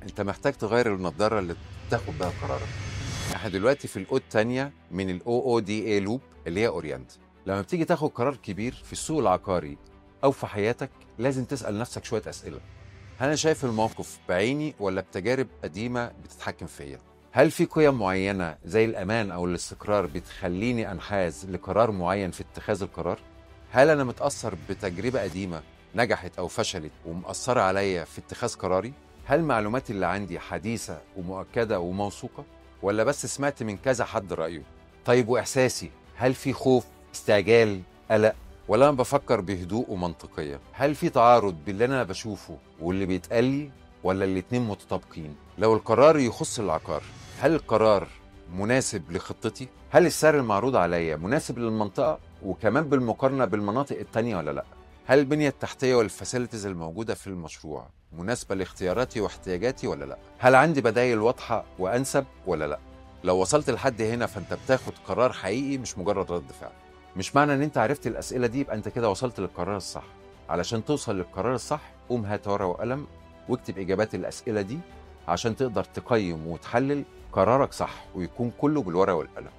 انت محتاج تغير النضاره اللي تاخد بيها قرارك. احنا دلوقتي في الاو الثانيه من الاو او دي اي لوب اللي هي اورينت. لما بتيجي تاخد قرار كبير في السوق العقاري او في حياتك لازم تسال نفسك شويه اسئله. هل انا شايف الموقف بعيني ولا بتجارب قديمه بتتحكم فيا؟ هل في قيم معينه زي الامان او الاستقرار بتخليني انحاز لقرار معين في اتخاذ القرار؟ هل انا متاثر بتجربه قديمه نجحت او فشلت ومأثره عليا في اتخاذ قراري؟ هل المعلومات اللي عندي حديثه ومؤكده وموثوقه ولا بس سمعت من كذا حد رايه؟ طيب واحساسي، هل في خوف، استعجال، قلق، ولا انا بفكر بهدوء ومنطقيه؟ هل في تعارض بين اللي انا بشوفه واللي بيتقال لي ولا الاتنين متطابقين؟ لو القرار يخص العقار، هل القرار مناسب لخطتي؟ هل السعر المعروض عليا مناسب للمنطقه وكمان بالمقارنه بالمناطق التانية ولا لا؟ هل البنيه التحتيه والفاسيلتيز الموجوده في المشروع مناسبه لاختياراتي واحتياجاتي ولا لا؟ هل عندي بدائل واضحه وانسب ولا لا؟ لو وصلت لحد هنا فانت بتاخد قرار حقيقي مش مجرد رد فعل. مش معنى ان انت عرفت الاسئله دي يبقى انت كده وصلت للقرار الصح. علشان توصل للقرار الصح قوم هات ورقه وقلم واكتب اجابات الاسئله دي عشان تقدر تقيم وتحلل قرارك صح ويكون كله بالورقه والقلم.